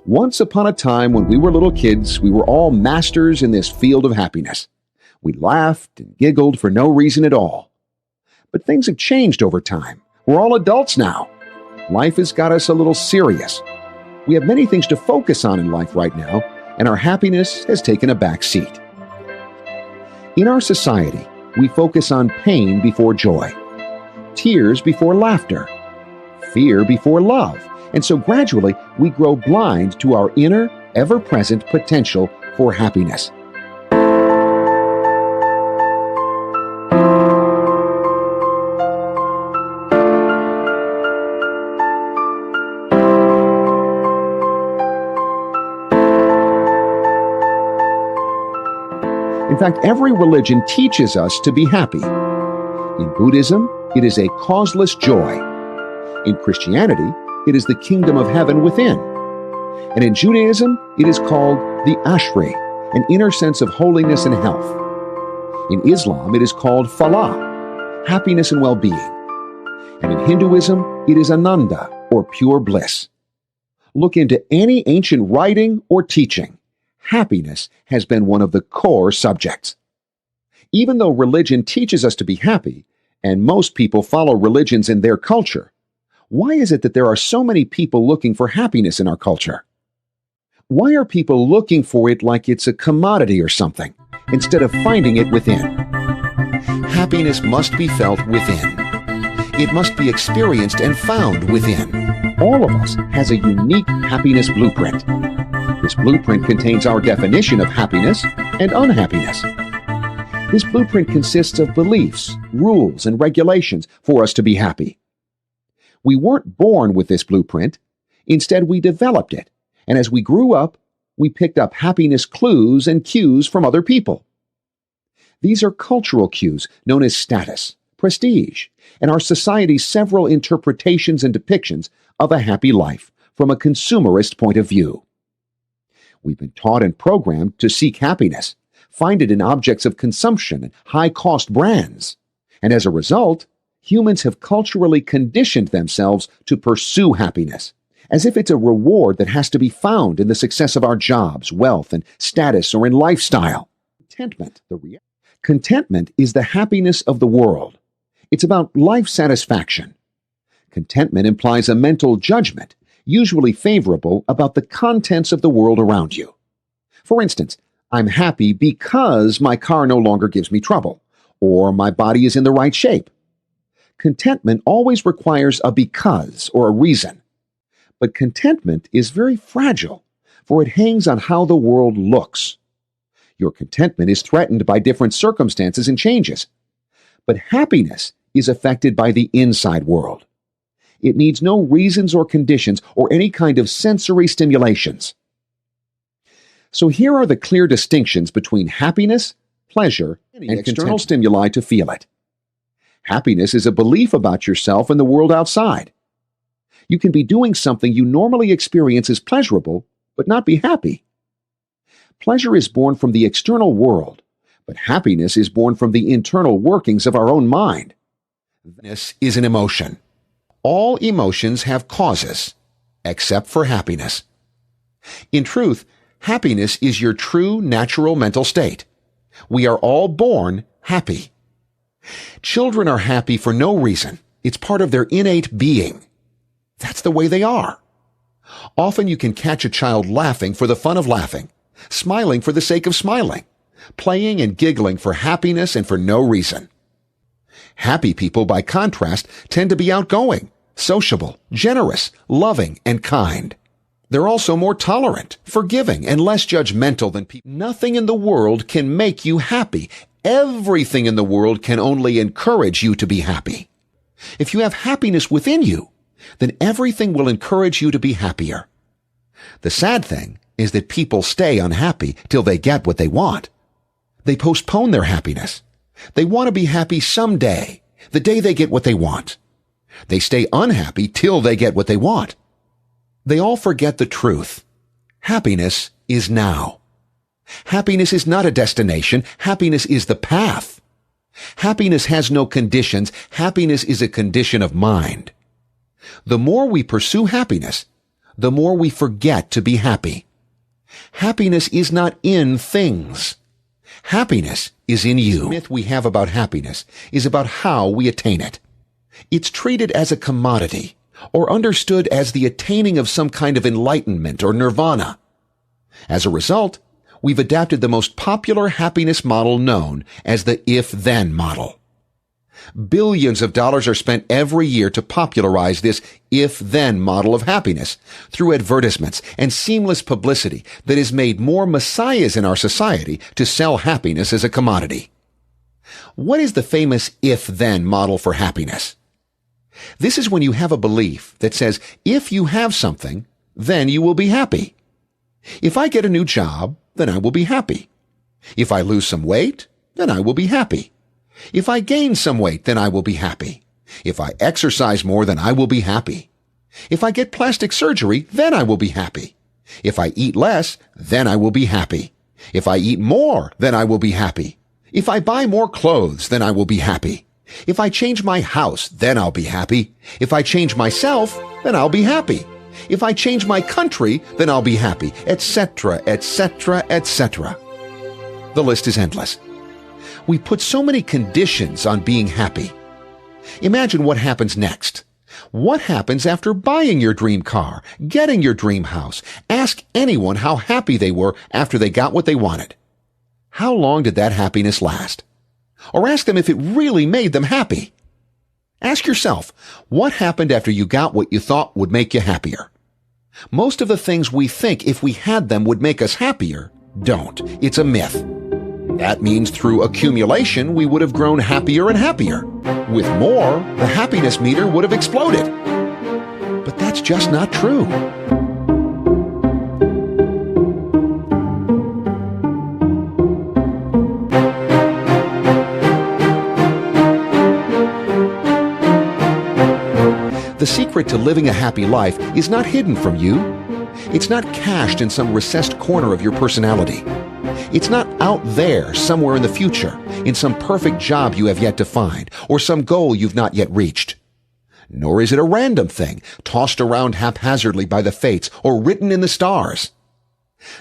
Once upon a time when we were little kids, we were all masters in this field of happiness. We laughed and giggled for no reason at all. But things have changed over time. We're all adults now. Life has got us a little serious. We have many things to focus on in life right now, and our happiness has taken a back seat. In our society, we focus on pain before joy, tears before laughter, fear before love, and so gradually we grow blind to our inner, ever-present potential for happiness. In fact, every religion teaches us to be happy. In Buddhism, it is a causeless joy. In Christianity, it is the kingdom of heaven within. And in Judaism, it is called the Ashri, an inner sense of holiness and health. In Islam, it is called Falah, happiness and well-being. And in Hinduism, it is Ananda, or pure bliss. Look into any ancient writing or teaching. Happiness has been one of the core subjects. Even though religion teaches us to be happy, and most people follow religions in their culture, why is it that there are so many people looking for happiness in our culture? Why are people looking for it like it's a commodity or something, instead of finding it within? Happiness must be felt within. It must be experienced and found within. All of us has a unique happiness blueprint. This blueprint contains our definition of happiness and unhappiness. This blueprint consists of beliefs, rules, and regulations for us to be happy. We weren't born with this blueprint. Instead, we developed it. And as we grew up, we picked up happiness clues and cues from other people. These are cultural cues known as status, prestige, and our society's several interpretations and depictions of a happy life from a consumerist point of view. We've been taught and programmed to seek happiness, find it in objects of consumption and high-cost brands. And as a result, humans have culturally conditioned themselves to pursue happiness, as if it's a reward that has to be found in the success of our jobs, wealth, and status, or in lifestyle. Contentment is the happiness of the world. It's about life satisfaction. Contentment implies a mental judgment, usually favorable, about the contents of the world around you. For instance, I'm happy because my car no longer gives me trouble, or my body is in the right shape. Contentment always requires a because or a reason. But contentment is very fragile, for it hangs on how the world looks. Your contentment is threatened by different circumstances and changes. But happiness is affected by the inside world. It needs no reasons or conditions or any kind of sensory stimulations. So here are the clear distinctions between happiness, pleasure, and external stimuli to feel it. Happiness is a belief about yourself and the world outside. You can be doing something you normally experience as pleasurable, but not be happy. Pleasure is born from the external world, but happiness is born from the internal workings of our own mind. This is an emotion. All emotions have causes, except for happiness. In truth, happiness is your true natural mental state. We are all born happy. Children are happy for no reason. It's part of their innate being. That's the way they are. Often you can catch a child laughing for the fun of laughing, smiling for the sake of smiling, playing and giggling for happiness and for no reason. Happy people, by contrast, tend to be outgoing, sociable, generous, loving, and kind. They're also more tolerant, forgiving, and less judgmental than people. Nothing in the world can make you happy. Everything in the world can only encourage you to be happy. If you have happiness within you, then everything will encourage you to be happier. The sad thing is that people stay unhappy till they get what they want. They postpone their happiness. They want to be happy someday, the day they get what they want. They stay unhappy till they get what they want. They all forget the truth. Happiness is now. Happiness is not a destination. Happiness is the path. Happiness has no conditions. Happiness is a condition of mind. The more we pursue happiness, the more we forget to be happy. Happiness is not in things. Happiness is in you. The myth we have about happiness is about how we attain it. It's treated as a commodity, or understood as the attaining of some kind of enlightenment or nirvana. As a result, we've adapted the most popular happiness model known as the if-then model. Billions of dollars are spent every year to popularize this if-then model of happiness through advertisements and seamless publicity that has made more messiahs in our society to sell happiness as a commodity. What is the famous if-then model for happiness? This is when you have a belief that says, if you have something, then you will be happy. If I get a new job, then I will be happy. If I lose some weight, then I will be happy. If I gain some weight, then I will be happy. If I exercise more, then I will be happy. If I get plastic surgery, then I will be happy. If I eat less, then I will be happy. If I eat more, then I will be happy. If I buy more clothes, then I will be happy. If I change my house, then I'll be happy. If I change myself, then I'll be happy. If I change my country, then I'll be happy, etc., etc., etc. The list is endless. We put so many conditions on being happy. Imagine what happens next. What happens after buying your dream car, getting your dream house? Ask anyone how happy they were after they got what they wanted. How long did that happiness last? Or ask them if it really made them happy. Ask yourself, what happened after you got what you thought would make you happier? Most of the things we think if we had them would make us happier don't. It's a myth. That means through accumulation, we would have grown happier and happier. With more, the happiness meter would have exploded. But that's just not true. The secret to living a happy life is not hidden from you. It's not cached in some recessed corner of your personality. It's not out there somewhere in the future, in some perfect job you have yet to find, or some goal you've not yet reached. Nor is it a random thing, tossed around haphazardly by the fates, or written in the stars.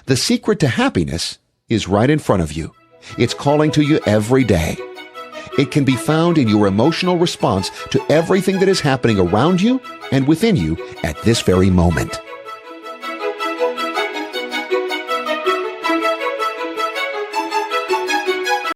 The secret to happiness is right in front of you. It's calling to you every day. It can be found in your emotional response to everything that is happening around you and within you at this very moment.